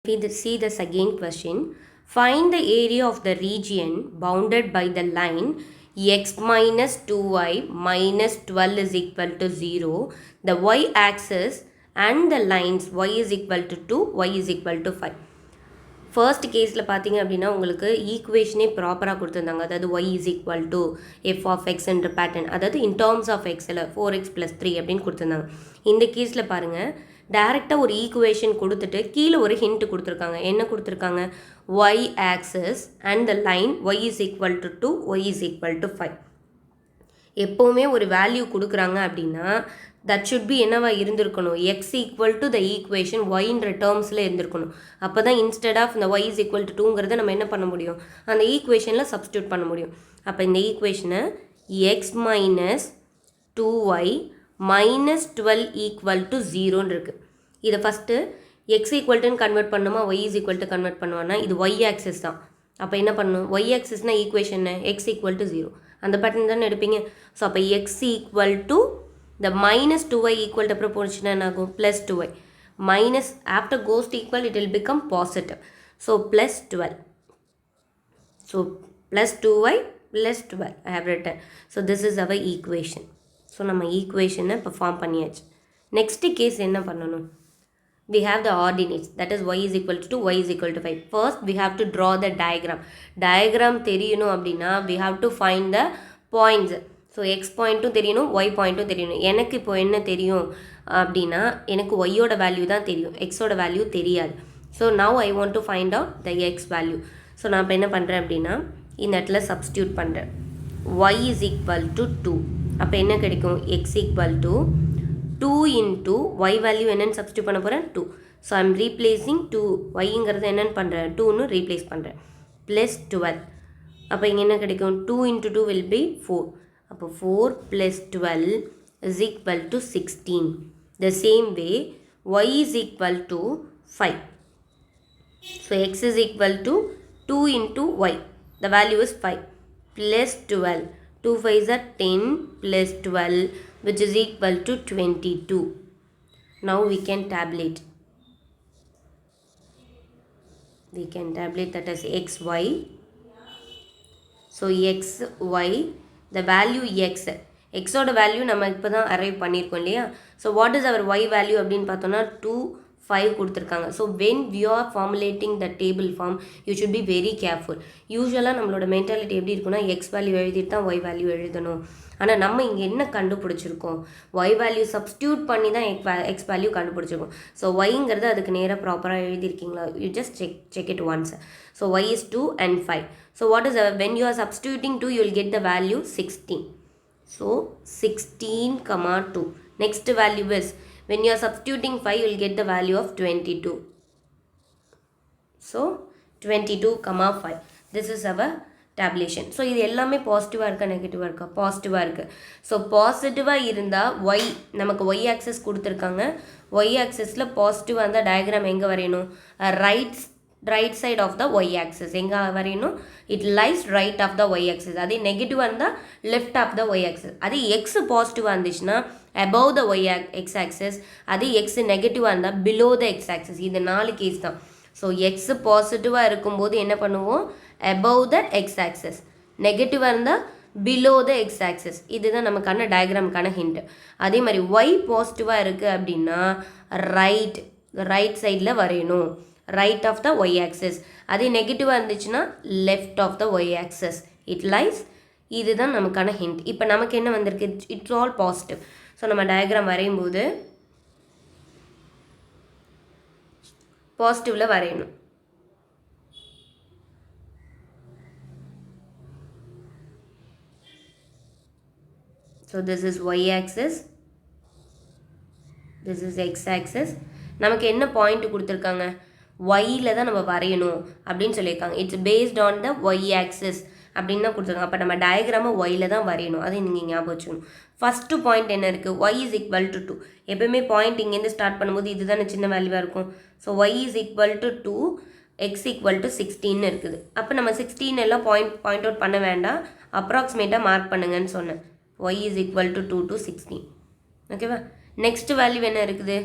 We see the second question. Find the area of the region bounded by the line x minus 2y minus 12 is equal to 0. The y-axis and the lines y is equal to 2, y is equal to 5. First கேஸில் பார்த்தீங்க அப்படின்னா உங்களுக்கு ஈக்குவேஷனே ப்ராப்பராக கொடுத்துருந்தாங்க. அதாவது Y is equal to F of எக்ஸ்ன்ற pattern, அதாவது இன் டேர்ம்ஸ் ஆஃப் எக்ஸில் 4x + 3 அப்படின்னு கொடுத்துருந்தாங்க. இந்த கேஸில் பாருங்கள், டேரெக்டாக ஒரு ஈக்குவேஷன் கொடுத்துட்டு கீழே ஒரு ஹிண்ட் கொடுத்துருக்காங்க. என்ன கொடுத்துருக்காங்க? Y axis and the line y is equal to 2, y is equal to 5. எப்போவுமே ஒரு வேல்யூ கொடுக்குறாங்க அப்படின்னா தட் ஷுட் பி என்னவா இருந்திருக்கணும்? X equal to the equation ஒய்ன்ற டேர்ம்ஸில் இருந்திருக்கணும். அப்போ தான் இன்ஸ்டெட் ஆஃப் இந்த ஒய் இஸ் ஈக்குவல் டு 2ங்கிறத நம்ம என்ன பண்ண முடியும்? அந்த ஈக்குவேஷனில் சப்ஸ்டியூட் பண்ண முடியும். அப்போ இந்த ஈக்குவேஷனை X minus 2y minus 12 equal to 0ன்னு இருக்குது. இதை ஃபஸ்ட்டு எக்ஸ் ஈக்குவல்ட்டுன்னு கன்வெர்ட் பண்ணுமா, Y is equal to convert பண்ணுவான்னா இது ஒய் ஆக்சிஸ் தான். அப்போ என்ன பண்ணணும்? ஒய் ஆக்சிஸ்னால் ஈக்குவேஷன் எக்ஸ் ஈக்குவல் டு 0 அந்த பேட்டர்ன் தானே எடுப்பீங்க. ஸோ அப்போ X equal to the minus 2y equal to proportion என்ன ஆகும்? plus 2y minus after goes to equal it will become positive. So plus 12. So plus 2y plus 12 I have written. So this is our equation. So நம்ம equation perform பண்ணியாச்சு. Next case என்ன பண்ணணும்? We have the ordinates, that is y is equal to 2, y is equal to 5. First we have to draw the diagram. Diagram தெரியணும் அப்படின்னா we have to find the points. So X பாயிண்ட்டும் தெரியணும், Y பாயிண்ட்டும் தெரியணும். எனக்கு இப்போ என்ன தெரியும் அப்படின்னா எனக்கு ஒய்யோட வேல்யூ தான் தெரியும், எக்ஸோட வேல்யூ தெரியாது. So now I want to find out the x value. ஸோ நான் இப்போ என்ன பண்ணுறேன் அப்படின்னா இந்த இடத்துல சப்ஸ்டியூட் பண்ணுறேன். Y is equal to 2. அப்போ என்ன கிடைக்கும்? X equal to 2 into y value என்னென்னு சப்ஸ்டியூட் பண்ண போகிறேன்? 2. ஸோ ஐம் ரீப்ளேஸிங் 2, ஒய்ங்கிறது என்னென்னு பண்ணுறேன்? 2ன்னு ரீப்ளேஸ் பண்ணுறேன். ப்ளஸ் 12. அப்போ இங்கே என்ன கிடைக்கும்? 2 இன்ட்டு 2 வில் பி 4. அப்போ 4 plus 12 is equal to 16. The same way y is equal to 5. So x is equal to 2 into y. The value is 5 plus 12. 2 5s are 10 plus 12 which is equal to 22. Now we can tabulate. We can tabulate that as xy. So xy, the value x, xோட value நம்ம இப்போ தான் arrive பண்ணியிருக்கோம் இல்லையா. So what is our Y value அப்படின்னு பார்த்தோன்னா 2, 5 கொடுத்துருக்காங்க. So when we are formulating the table form you should be very careful. யூஸ்வலாக நம்மளோட மென்டாலிட்டி எப்படி இருக்குன்னா எக்ஸ் வேல்யூ எழுதிட்டு தான் ஒய் வேல்யூ எழுதணும். ஆனால் நம்ம இங்கே என்ன கண்டுபிடிச்சிருக்கோம்? ஒய் வேல்யூ சப்ஸ்டியூட் பண்ணி தான் எக்ஸ் வேல்யூ கண்டுபிடிச்சிருக்கோம். ஸோ ஒய்ங்கிறது அதுக்கு நேராக ப்ராப்பராக எழுதியிருக்கீங்களா? You just check it once. So Y is 2 and 5. So what is when you are substituting 2 you will get the value 16. So 16, 2. Next value is when you are substituting 5 you will get the value of 22. So 22, 5. This is our tabulation. So இது எல்லாமே பாசிட்டிவாக இருக்கா நெகட்டிவாக இருக்கா? பாசிட்டிவாக இருக்குது. So பாசிட்டிவாக இருந்தால் ஒய், நமக்கு ஒய் ஆக்சஸ் கொடுத்துருக்காங்க. ஒய் ஆக்சஸில் பாசிட்டிவாக இருந்தால் டயக்ராம் எங்கே வரையணும்? Right side of the Y axis எங்கே வரையணும்? It lies right of the Y axis. அதே நெகட்டிவாக இருந்தால் left of the Y axis. அதே எக்ஸ் பாசிட்டிவாக இருந்துச்சுன்னா above the y x axis. அதே எக்ஸ் நெகட்டிவாக இருந்தால் பிலோ த எக்ஸ் ஆக்சஸ். இது 4 கேஸ் தான். ஸோ எக்ஸ் பாசிட்டிவாக இருக்கும்போது என்ன பண்ணுவோம்? Above the X access. நெகட்டிவாக இருந்தால் பிலோ த எக்ஸ் ஆக்சஸ். இதுதான் நமக்கான டயக்ராமுக்கான ஹிண்ட். அதே மாதிரி ஒய் பாசிட்டிவாக இருக்குது அப்படின்னா ரைட் சைடில் வரையணும், right of the Y axis. அதே நெகட்டிவாக இருந்துச்சுன்னா left of the Y axis. It lies. இதுதான் நமக்கான ஹிண்ட். இப்போ நமக்கு என்ன வந்திருக்கு? It's all positive. ஸோ நம்ம டயக்ராம் வரையும் போது பாசிட்டிவில் வரையணும். So this is y axis, this is x axis. நமக்கு என்ன பாயிண்ட் கொடுத்துருக்காங்க? ஒய்யில் தான் நம்ம வரையணும் அப்படின்னு சொல்லியிருக்காங்க. It's based on the Y axis அப்படின்னு தான் கொடுத்துருக்காங்க. அப்போ நம்ம டயக்ராமை ஒய்யில் தான் வரையணும். அதை நீங்கள் ஞாபகம் வச்சுக்கணும். ஃபஸ்ட்டு பாயிண்ட் என்ன இருக்குது? Y is equal to 2. எப்போயுமே பாயிண்ட் இங்கேருந்து ஸ்டார்ட் பண்ணும்போது இதுதானே சின்ன வேல்யூவாக இருக்கும். So Y is equal to 2, x equal to 16 இருக்குது. அப்போ நம்ம 16 எல்லாம் பாயிண்ட் அவுட் பண்ண வேண்டாம், அப்ராக்சிமேட்டாக மார்க் பண்ணுங்கன்னு சொன்னேன். Y is equal to 2 to 16. ஓகேவா? நெக்ஸ்ட் வேல்யூ என்ன இருக்குது?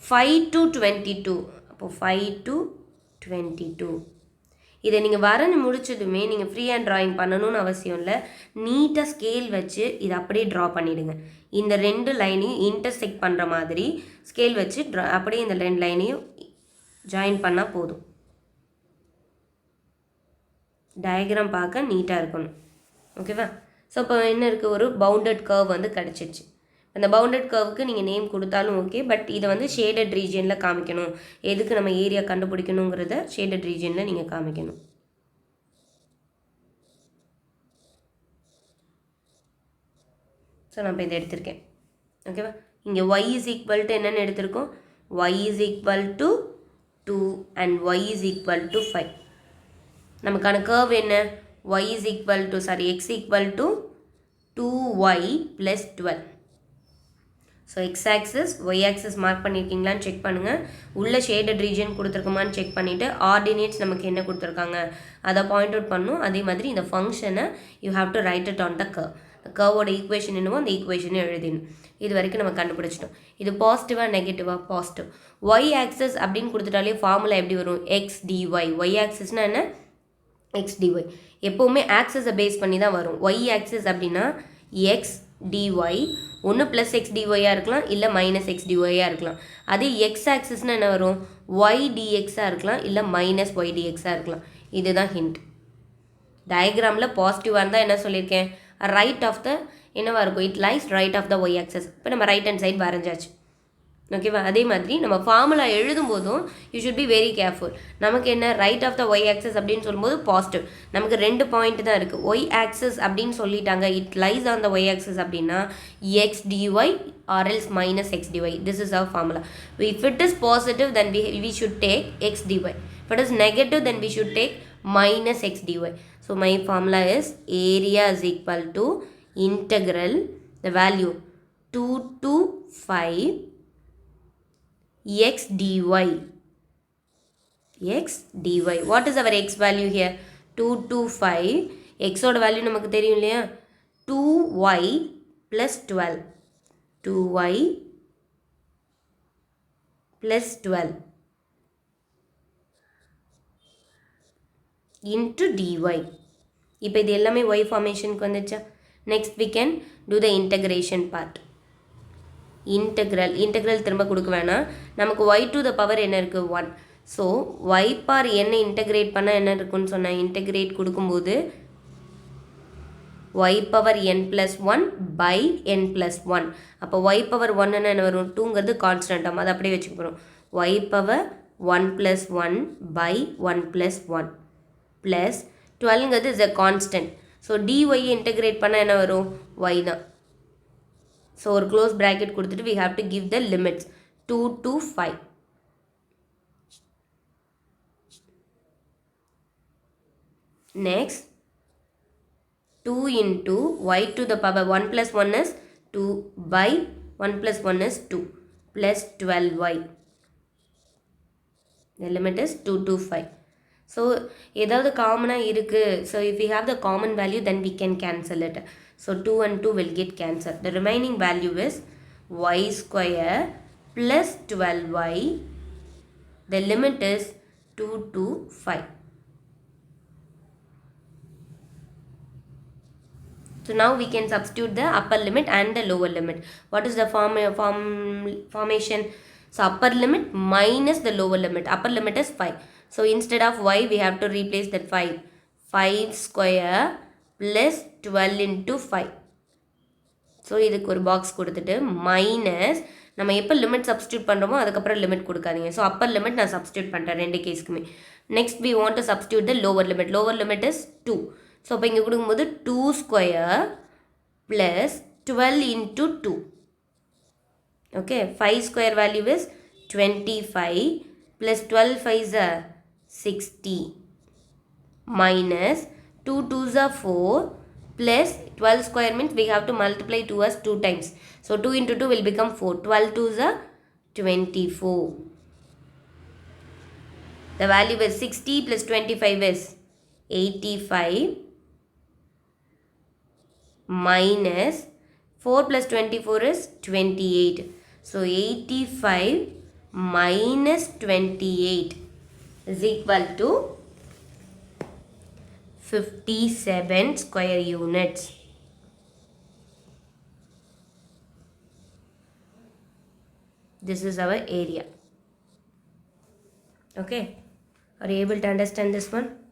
5 to 22. அப்போ 5 to 22. இதை நீங்கள் வரைஞ்சி முடிச்சதுமே நீங்கள் ஃப்ரீ ஹேண்ட் ட்ராயிங் பண்ணணும்னு அவசியம் இல்லை. நீட்டாக ஸ்கேல் வச்சு இதை அப்படியே ட்ரா பண்ணிவிடுங்க. இந்த 2 லைனையும் இன்டர்செக்ட் பண்ணுற மாதிரி ஸ்கேல் வச்சு அப்படியே இந்த 2 லைனையும் ஜாயின் பண்ணால் போதும். டயக்ராம் பார்க்க நீட்டாக இருக்கணும். ஓகேவா? ஸோ இப்போ என்ன இருக்குது, ஒரு பவுண்டட் கர்வ் வந்து கிடச்சிருச்சு. அந்த பவுண்டட் கர்வுக்கு நீங்கள் நேம் கொடுத்தாலும் ஓகே, பட் இதை வந்து ஷேடட் ரீஜியனில் காமிக்கணும். எதுக்கு நம்ம ஏரியா கண்டுபிடிக்கணுங்கிறத ஷேடட் ரீஜியனில் நீங்கள் காமிக்கணும். ஸோ நான் இப்போ இதை எடுத்திருக்கேன். ஓகேவா? இங்கே y இஸ் ஈக்குவல் டு என்னென்னு எடுத்திருக்கோம், y is equal to 2 and y is equal to 5. நமக்கான கர்வ் என்ன, x equal to 2y plus 12. So X axis Y axis mark பண்ணியிருக்கீங்களான்னு செக் பண்ணுங்கள். உள்ள ஷேடட் ரீஜன் கொடுத்துருக்குமான்னு செக் பண்ணிவிட்டு ஆர்டினேட்ஸ் நமக்கு என்ன கொடுத்துருக்காங்க அதை பாயிண்ட் அவுட் பண்ணணும். அதே மாதிரி இந்த ஃபங்க்ஷனை you have to write it on the curve. கர்வோட ஈக்குவேஷன் என்னவோ அந்த ஈக்குவேஷனை எழுதிடணும். இது வரைக்கும் நம்ம கண்டுபிடிச்சிட்டோம். இது பாசிட்டிவாக நெகட்டிவாக, பாசிட்டிவ். ஒய் ஆக்சிஸ் அப்படின்னு கொடுத்துட்டாலே ஃபார்முலா எப்படி வரும், எக்ஸ் டிஒய். ஒய் ஆக்சிஸ்னால் என்ன, எக்ஸ் டிஒய். எப்போவுமே ஆக்சிஸை பேஸ் பண்ணி தான் வரும். ஒய் ஆக்சிஸ் அப்படின்னா எக்ஸ் டிஒய், ஒன்று ப்ளஸ் எக்ஸ் டிஒய்யாக இருக்கலாம், இல்லை மைனஸ் எக்ஸ் டிஒய்யாக இருக்கலாம். அதே எக்ஸ் ஆக்சிஸ்னால் என்ன வரும், ஒய் டிஎக்ஸாக இருக்கலாம், இல்லை மைனஸ் ஒய் டிஎக்ஸாக இருக்கலாம். இதுதான் ஹிண்ட். டயக்ராமில் பாசிட்டிவாக இருந்தால் என்ன சொல்லியிருக்கேன், ரைட் ஆஃப் த என்னவாக இருக்கும், it lies right of the Y axis. இப்போ நம்ம ரைட் ஹேண்ட் சைடு வரைஞ்சாச்சு. ஓகேவா? அதே மாதிரி நம்ம ஃபார்முலா எழுதும் போதும் you should be very careful. நமக்கு என்ன, right of the Y axis அப்படின்னு சொல்லும்போது பாசிட்டிவ். நமக்கு 2 பாயிண்ட் தான் இருக்குது. ஒய் ஆக்சஸ் அப்படின்னு சொல்லிட்டாங்க, it lies on the Y axis அப்படின்னா X dy or else minus X dy. This is our formula. If it is positive then we should take x dy. If it is negative then we should take minus x dy. So my formula is area is equal to integral the value 2 to 5 x dy. X dy. What is our x value here? 2 to 5. X oda value நமக்கு தெரியும் இல்லையா, 2y plus 12. 2y plus 12 into dy. இப்போ இது எல்லாமே y ஃபார்மேஷனுக்கு வந்துச்சா. Next we can do the integration part. Integral திரும்ப கொடுக்க வேணாம். நமக்கு y to the power என்ன இருக்குது, 1. ஸோ y par என்ன இன்டெகிரேட் பண்ணால் என்ன இருக்குன்னு சொன்னேன், இன்டெகிரேட் கொடுக்கும்போது y power n plus 1 by n plus 1. அப்போ y power 1 என்ன வரும், 2ங்கிறது கான்ஸ்டன்ட், அது அப்படியே வச்சுக்க போகிறோம். y power 1 plus 1 by 1 plus 1 plus 12ங்கிறது is a constant. So dy integrate பண்ணால் என்ன வரும், y தான். ஸோ ஒரு க்ளோஸ் ப்ராக்கெட் கொடுத்துட்டு we have to give the limits 2 to 5. Next 2 into y to the power 1 plus 1 is 2 by 1 plus 1 is 2 plus 12y. The limit is 2 to 5. So ஏதாவது காமனாக இருக்குது. So if we have the common value then we can cancel it. So 2 and 2 will get cancelled. The remaining value is y square plus 12y. The limit is 2 to 5. So now we can substitute the upper limit and the lower limit. What is the formation? So upper limit minus the lower limit. Upper limit is 5. So instead of y we have to replace that 5. 5 square plus 12 into 5. So இதுக்கு ஒரு box கொடுத்துட்டு minus நம்ம எப்போ limit substitute பண்ணுறோமோ அதுக்கப்புறம் limit கொடுக்காதீங்க. So upper limit நான் substitute பண்ணுறேன் 2 கேஸ்க்குமே. Next we want to substitute the lower limit. Lower limit is 2. So அப்போ இங்கே கொடுக்கும்போது 2 square plus 12 into 2. Okay, 5 square value is 25 plus 12 5 is 60 minus 2 2s are 4 plus 12 square means we have to multiply 2 as 2 times. So 2 into 2 will become 4. 12 2s are 24. The value is 60 plus 25 is 85 minus 4 plus 24 is 28. So 85 minus 28. is equal to 57 square units. This is our area. Okay. Are you able to understand this one?